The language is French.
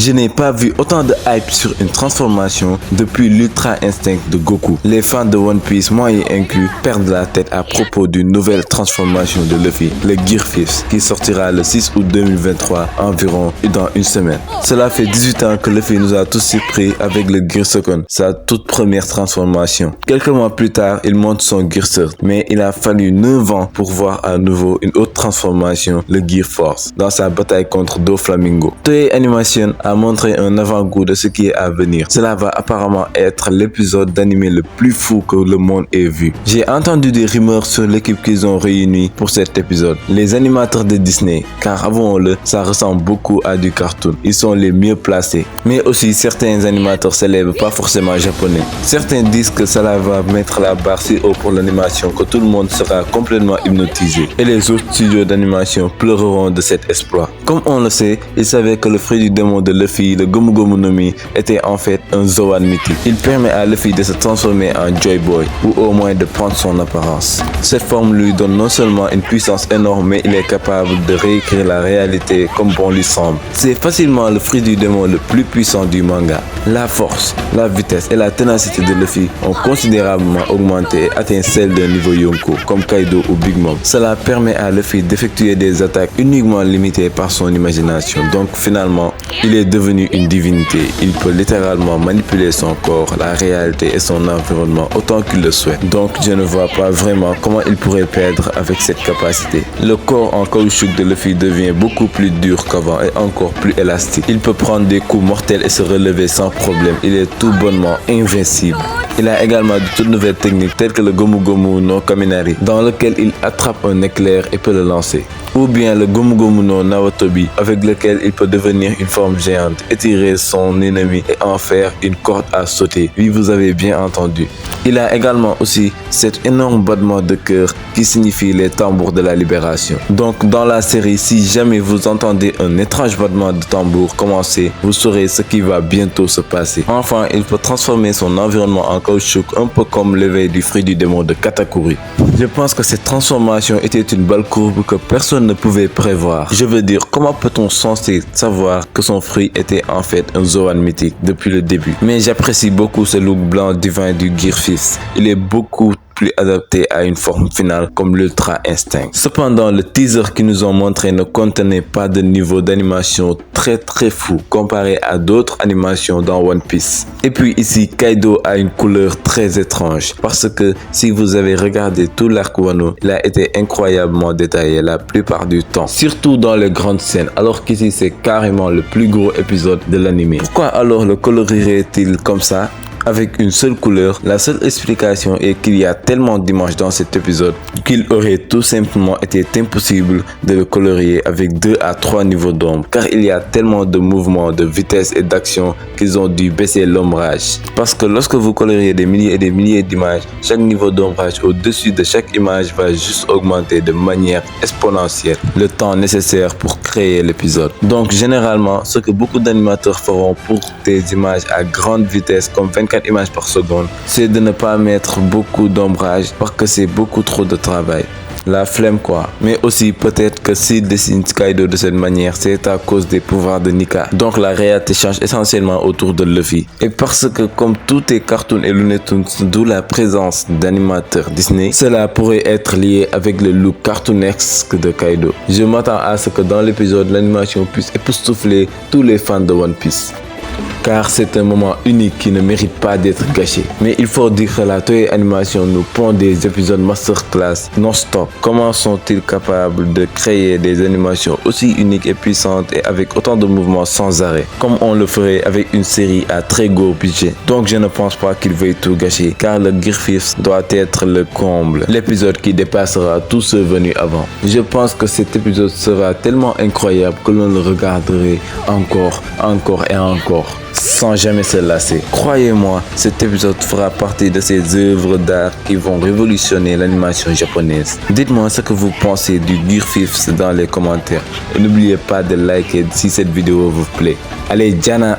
Je n'ai pas vu autant de hype sur une transformation depuis l'Ultra Instinct de Goku. Les fans de One Piece, moi y inclus, perdent la tête à propos d'une nouvelle transformation de Luffy, le Gear 5, qui sortira le 6 août 2023, environ dans une semaine. Cela fait 18 ans que Luffy nous a tous surpris avec le Gear Second, sa toute première transformation. Quelques mois plus tard, il monte son Gear Third, mais il a fallu 9 ans pour voir à nouveau une autre transformation, le Gear Force, dans sa bataille contre Doflamingo. Toei Animation a montré un avant-goût de ce qui est à venir. Cela va apparemment être l'épisode d'anime le plus fou que le monde ait vu. J'ai entendu des rumeurs sur l'équipe qu'ils ont réunie pour cet épisode. Les animateurs de Disney, car avouons-le, ça ressemble beaucoup à du cartoon. Ils sont les mieux placés. Mais aussi certains animateurs célèbres, pas forcément japonais. Certains disent que cela va mettre la barre si haut pour l'animation que tout le monde sera complètement hypnotisé. Et les autres studios d'animation pleureront de cet exploit. Comme on le sait, ils savaient que le fruit du démon de Luffy, le Gomu Gomu no Mi, était en fait un Zoan mythique. Il permet à Luffy de se transformer en Joy Boy, ou au moins de prendre son apparence. Cette forme lui donne non seulement une puissance énorme, mais il est capable de réécrire la réalité comme bon lui semble. C'est facilement le fruit du démon le plus puissant du manga. La force, la vitesse et la ténacité de Luffy ont considérablement augmenté et atteint celle d'un niveau Yonko, comme Kaido ou Big Mom. Cela permet à Luffy d'effectuer des attaques uniquement limitées par son imagination. Donc finalement, il est devenu une divinité. Il peut littéralement manipuler son corps, la réalité et son environnement autant qu'il le souhaite. Donc je ne vois pas vraiment comment il pourrait perdre avec cette capacité. Le corps en caoutchouc de Luffy devient beaucoup plus dur qu'avant et encore plus élastique. Il peut prendre des coups mortels et se relever sans problème. Il est tout bonnement invincible. Il a également de toutes nouvelles techniques telles que le Gomu Gomu no Kaminari, dans lequel il attrape un éclair et peut le lancer. Ou bien le Gomu Gomu no Nawatobi, avec lequel il peut devenir une forme géante, étirer son ennemi et en faire une corde à sauter. Oui, vous avez bien entendu. Il a également aussi cet énorme battement de cœur qui signifie les tambours de la libération. Donc dans la série, si jamais vous entendez un étrange battement de tambour commencer, vous saurez ce qui va bientôt se passer. Enfin, il peut transformer son environnement en caoutchouc, un peu comme l'éveil du fruit du démon de Katakuri. Je pense que cette transformation était une balle courbe que personne ne pouvait prévoir. Je veux dire, comment peut-on censé savoir que son fruit était en fait un Zoan mythique depuis le début? Mais j'apprécie beaucoup ce look blanc divin du Gear 5. Il est beaucoup plus adapté à une forme finale comme l'Ultra Instinct. Cependant, le teaser qu'ils nous ont montré ne contenait pas de niveau d'animation très fou comparé à d'autres animations dans One Piece. Et puis ici, Kaido a une couleur très étrange parce que si vous avez regardé tout l'arc Wano, il a été incroyablement détaillé la plupart du temps, surtout dans les grandes scènes, alors qu'ici c'est carrément le plus gros épisode de l'anime. Pourquoi alors le colorirait-il comme ça? Avec une seule couleur? La seule explication est qu'il y a tellement d'images dans cet épisode qu'il aurait tout simplement été impossible de le colorier avec 2 à 3 niveaux d'ombre, car il y a tellement de mouvements, de vitesse et d'action qu'ils ont dû baisser l'ombrage. Parce que lorsque vous coloriez des milliers et des milliers d'images, chaque niveau d'ombrage au-dessus de chaque image va juste augmenter de manière exponentielle le temps nécessaire pour créer l'épisode. Donc généralement, ce que beaucoup d'animateurs feront pour des images à grande vitesse comme 24 images par seconde, c'est de ne pas mettre beaucoup d'ombrage parce que c'est beaucoup trop de travail. La flemme quoi. Mais aussi peut-être que s'il dessine Kaido de cette manière, c'est à cause des pouvoirs de Nika. Donc la réalité change essentiellement autour de Luffy. Et parce que comme tout est cartoon et Looney Tunes, d'où la présence d'animateurs Disney, cela pourrait être lié avec le look cartoonesque de Kaido. Je m'attends à ce que dans l'épisode, l'animation puisse époustoufler tous les fans de One Piece. Car c'est un moment unique qui ne mérite pas d'être gâché. Mais il faut dire que la Toei Animation nous pond des épisodes masterclass non-stop. Comment sont-ils capables de créer des animations aussi uniques et puissantes et avec autant de mouvements sans arrêt, comme on le ferait avec une série à très gros budget? Donc je ne pense pas qu'ils veuillent tout gâcher, car le Gear 5 doit être le comble, l'épisode qui dépassera tous ceux venus avant. Je pense que cet épisode sera tellement incroyable que l'on le regarderait encore et encore, sans jamais se lasser. Croyez-moi, cet épisode fera partie de ces œuvres d'art qui vont révolutionner l'animation japonaise. Dites-moi ce que vous pensez du Gear 5 dans les commentaires. Et n'oubliez pas de liker si cette vidéo vous plaît. Allez, Diana!